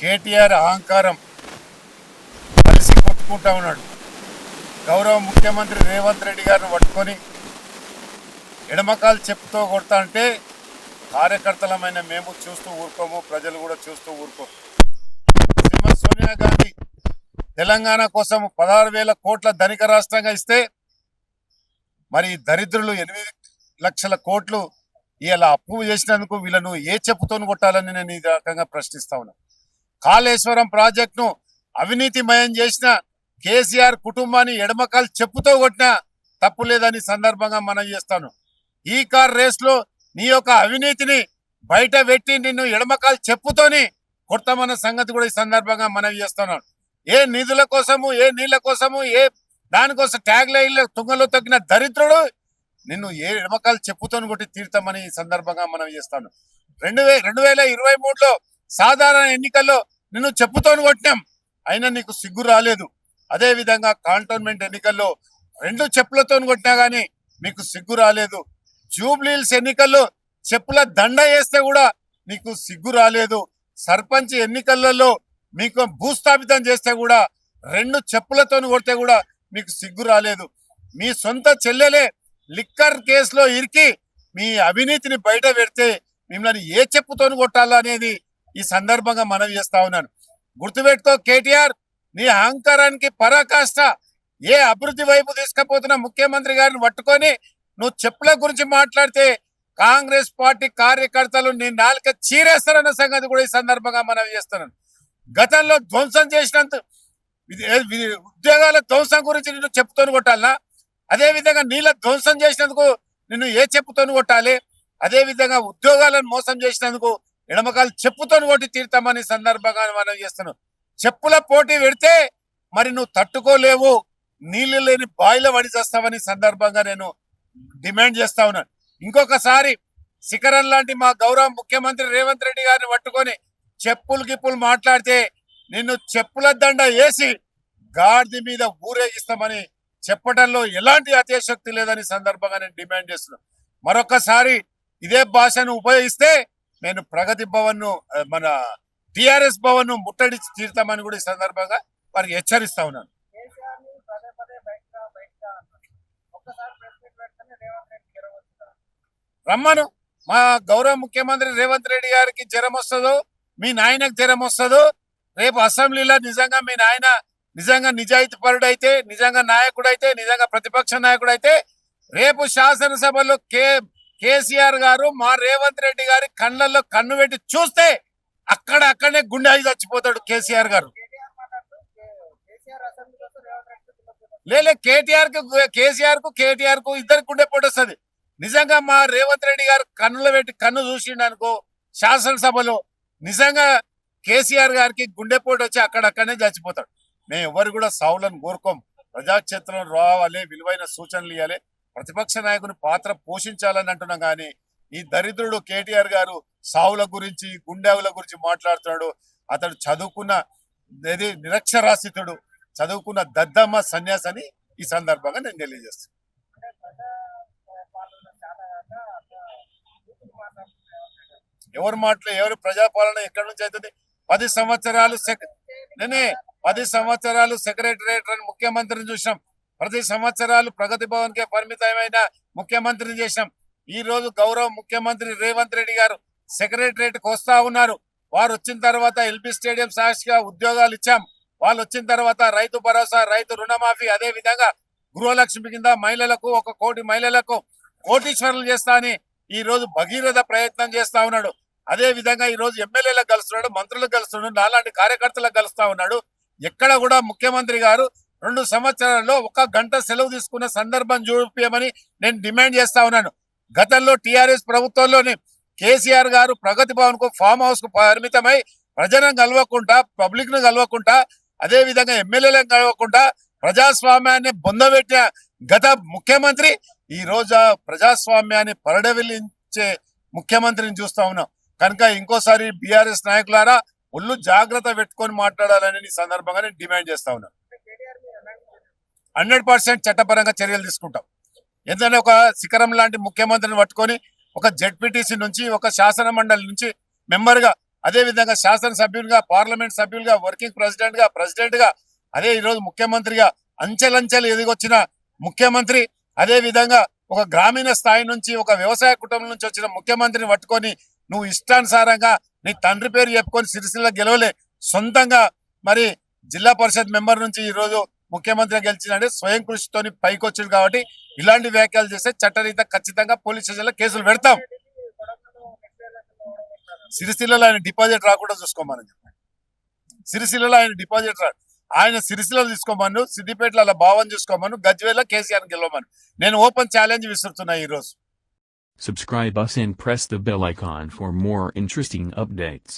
కేటీఆర్ అహంకారం కలిసి కొట్టుకుంటా ఉన్నాడు. గౌరవ ముఖ్యమంత్రి రేవంత్ రెడ్డి గారిని పట్టుకొని ఎడమకాలు చెప్పుతో కొడతా అంటే కార్యకర్తలమైన మేము చూస్తూ ఊరుకోము, ప్రజలు కూడా చూస్తూ ఊరుకోము. శ్రీమతి సోనియా గాంధీ తెలంగాణ కోసం 16,000 కోట్ల ధనిక రాష్ట్రంగా ఇస్తే మరి దరిద్రులు 8 లక్షల కోట్లు ఇలా అప్పు చేసినందుకు వీళ్ళను ఏ చెప్పుతో కొట్టాలని నేను ఈ రకంగా ప్రశ్నిస్తా ఉన్నా. కాళేశ్వరం ప్రాజెక్టును అవినీతిమయం చేసిన కేసీఆర్ కుటుంబాన్ని ఎడమకాలు చెప్పుతో కొట్టినా తప్పు లేదని సందర్భంగా మనం చేస్తాను. ఈ కార్ రేస్ లో నీ యొక్క అవినీతిని బయట పెట్టి నిన్ను ఎడమకాలు చెప్పుతోని కొడతామన్న సంగతి కూడా ఈ సందర్భంగా మనం చేస్తున్నాను. ఏ నిధుల కోసము, ఏ నీళ్ల కోసము, ఏ దానికోసం ట్యాగ్ లైన్ల తుంగలో తగ్గిన దరిద్రుడు నిన్ను ఏ ఎడమకాలు చెప్పుతోని కొట్టి తీర్తామని ఈ సందర్భంగా మనం చేస్తాను. 2023లో సాధారణ ఎన్నికల్లో నిన్ను చెప్పుతోని కొట్టినాం, అయినా నీకు సిగ్గు రాలేదు. అదే విధంగా కాంటోన్మెంట్ ఎన్నికల్లో 2 చెప్పులతో కొట్టినా గానీ మీకు సిగ్గు రాలేదు. జూబ్లీహిల్స్ ఎన్నికల్లో చెప్పుల దండ వేస్తే కూడా నీకు సిగ్గు రాలేదు. సర్పంచ్ ఎన్నికలలో మీకు భూస్థాపితం చేస్తే కూడా 2 చెప్పులతో కొడితే కూడా మీకు సిగ్గు రాలేదు. మీ సొంత చెల్లెలే లిక్కర్ కేసులో ఇరికి మీ అవినీతిని బయట పెడితే మిమ్మల్ని ఏ చెప్పుతో కొట్టాలా అనేది ఈ సందర్భంగా మనవి చేస్తా ఉన్నాను. గుర్తుపెట్టుకో కేటీఆర్, నీ అహంకారానికి పరాకాష్ట. ఏ అభివృద్ధి వైపు తీసుకుపోతున్న ముఖ్యమంత్రి గారిని పట్టుకొని నువ్వు చెప్పుల గురించి మాట్లాడితే కాంగ్రెస్ పార్టీ కార్యకర్తలు నీ నాలుక చీరేస్తారన్న సంగతి కూడా ఈ సందర్భంగా మనవి చేస్తున్నాను. గతంలో ధ్వంసం చేసినంత ఉద్యోగాల ధ్వంసం గురించి నిన్ను చెప్పుతోని కొట్టాలనా? అదే విధంగా నీళ్ళ ధ్వంసం చేసినందుకు నిన్ను ఏ చెప్పుతోని కొట్టాలి? అదే విధంగా ఉద్యోగాలను మోసం చేసినందుకు ఎడమకాలు చెప్పుతోని కొట్టి తీరుతామని సందర్భంగా మనం చేస్తున్నాం. చెప్పుల పోటీ పెడితే మరి నువ్వు తట్టుకోలేవు, నీళ్లు లేని బాయిల పడి చేస్తావని సందర్భంగా నేను డిమాండ్ చేస్తా ఉన్నాను. ఇంకొకసారి శిఖరం లాంటి మా గౌరవ ముఖ్యమంత్రి రేవంత్ రెడ్డి గారిని పట్టుకొని చెప్పులు గిప్పులు మాట్లాడితే నిన్ను చెప్పుల దండ వేసి గాడిద మీద ఊరేగిస్తామని చెప్పడంలో ఎలాంటి అతిశక్తి లేదని సందర్భంగా నేను డిమాండ్ చేస్తున్నాను. మరొకసారి ఇదే భాషను ఉపయోగిస్తే నేను ప్రగతి భవన్ ను, మన టిఆర్ఎస్ భవన్ ను ముట్టడించి తీరుతామని కూడా ఈ సందర్భంగా వారికి హెచ్చరిస్తా ఉన్నాను. రమ్మను, మా గౌరవ ముఖ్యమంత్రి రేవంత్ రెడ్డి గారికి జ్వరం వస్తుందో, మీ నాయనకు జ్వరం వస్తుందో, రేపు అసెంబ్లీలో నిజంగా మీ నాయన నిజంగా నిజాయితీ పరుడైతే, నిజంగా నాయకుడైతే, నిజంగా ప్రతిపక్ష నాయకుడైతే రేపు శాసనసభలో కేసీఆర్ గారు మా రేవంత్ రెడ్డి గారి కళ్ళల్లో కన్ను పెట్టి చూస్తే అక్కడనే గుండె ఆగి చచ్చిపోతాడు కేసీఆర్ గారు. లేలే కేటీఆర్ కు ఇద్దరికి గుండె పోటీ వస్తుంది. నిజంగా మా రేవంత్ రెడ్డి గారు కన్నులో పెట్టి కన్ను చూసిండు అనుకో శాసనసభలో, నిజంగా కేసీఆర్ గారికి గుండెపోటు వచ్చి అక్కడనే చచ్చిపోతాడు. మేము ఎవరు కూడా సావులను కోరుకోం. ప్రజాక్షేత్రంలో రావాలి, విలువైన సూచనలు ఇవ్వాలి, ప్రతిపక్ష నాయకుని పాత్ర పోషించాలని అంటున్నాం. కానీ ఈ దరిద్రుడు కేటీఆర్ గారు సావుల గురించి, గుండెల గురించి మాట్లాడుతున్నాడు. అతడు చదువుకున్న నిరక్షరాస్యతుడు, చదువుకున్న దద్దమ్మ సన్యాసి అని ఈ సందర్భంగా నేను తెలియజేస్తాను. ఎవరు ప్రజాపాలన ఎక్కడి నుంచి అవుతుంది? 10 సంవత్సరాలు సెక్రటరియట్ అని ముఖ్యమంత్రిని చూసాం. 10 సంవత్సరాలు ప్రగతి భవన్ కే పరిమితమైన ముఖ్యమంత్రిని చేశాం. ఈ రోజు గౌరవ ముఖ్యమంత్రి రేవంత్ రెడ్డి గారు సెక్రటరియట్ కు వస్తా ఉన్నారు. వారు వచ్చిన తర్వాత ఎల్బీ స్టేడియం సాక్షిగా ఉద్యోగాలు ఇచ్చాం. వాళ్ళు వచ్చిన తర్వాత రైతు భరోసా, రైతు రుణమాఫీ, అదే విధంగా గృహలక్ష్మి కింద మహిళలకు 1 కోటి మహిళలకు కోటీశ్వరులు చేస్తా అని ఈ రోజు భగీరథ ప్రయత్నం చేస్తా ఉన్నాడు. అదే విధంగా ఈ రోజు ఎమ్మెల్యేలకు కలుస్తున్నాడు, మంత్రులకు కలుస్తున్నాడు, నాలాంటి కార్యకర్తలకు కలుస్తా ఉన్నాడు. ఎక్కడ కూడా ముఖ్యమంత్రి గారు 2 సంవత్సరాల్లో 1 గంట సెలవు తీసుకున్న సందర్భం చూపించమని నేను డిమాండ్ చేస్తా ఉన్నాను. గతంలో టిఆర్ఎస్ ప్రభుత్వంలోని కేసీఆర్ గారు ప్రగతి భవన్ కు, ఫామ్ హౌస్ కు పరిమితమై ప్రజలను కలవకుండా, పబ్లిక్ ను కలవకుండా, అదే విధంగా ఎమ్మెల్యేలను కలవకుండా ప్రజాస్వామ్యాన్ని బొందబెట్టిన గత ముఖ్యమంత్రి ఈ రోజు ప్రజాస్వామ్యాన్ని పరడవిల్లించే ముఖ్యమంత్రిని చూస్తా ఉన్నాం. కనుక ఇంకోసారి బీఆర్ఎస్ నాయకులారా ఒళ్ళు జాగ్రత్త పెట్టుకొని మాట్లాడాలని ఈ సందర్భంగా నేను డిమాండ్ చేస్తా ఉన్నాను. 100% చట్టపరంగా చర్యలు తీసుకుంటాం. ఎందుకంటే ఒక శిఖరం లాంటి ముఖ్యమంత్రిని పట్టుకొని ఒక జెడ్పీటీసీ నుంచి, ఒక శాసన మండలి నుంచి మెంబర్గా అదే విధంగా శాసనసభ్యులుగా, పార్లమెంట్ సభ్యులుగా, వర్కింగ్ ప్రెసిడెంట్ గా అదే ఈరోజు ముఖ్యమంత్రిగా అంచెలంచెలు ఎదిగొచ్చిన ముఖ్యమంత్రి, అదే విధంగా ఒక గ్రామీణ స్థాయి నుంచి ఒక వ్యవసాయ కుటుంబం నుంచి వచ్చిన ముఖ్యమంత్రిని పట్టుకొని నువ్వు ఇష్టానుసారంగా నీ తండ్రి పేరు చెప్పుకొని సిరిసిల్ల గెలవలే, సొంతంగా మరి జిల్లా పరిషత్ మెంబర్ నుంచి ఈ రోజు ముఖ్యమంత్రిగా గెలిచినంటే స్వయం కృషితోని పైకి వచ్చింది. కాబట్టి ఇలాంటి వ్యాఖ్యలు చేస్తే చట్టరీత ఖచ్చితంగా పోలీస్ స్టేషన్లో కేసులు పెడతాం. సిరిసిల్లలో ఆయన డిపాజిట్ రాకుండా చూసుకోమని చెప్పండి. సిరిసిల్లలో ఆయన డిపాజిట్ ఆయన సిరిసిల్లలో తీసుకోమను, సిద్దిపేటలో అలా భావం చూసుకోమను, గజ్వేల్లో కేసీఆర్ గెలవమను. నేను ఓపెన్ ఛాలెంజ్ విసురుతున్నా ఈ రోజు. Subscribe us and press the bell icon for more interesting updates.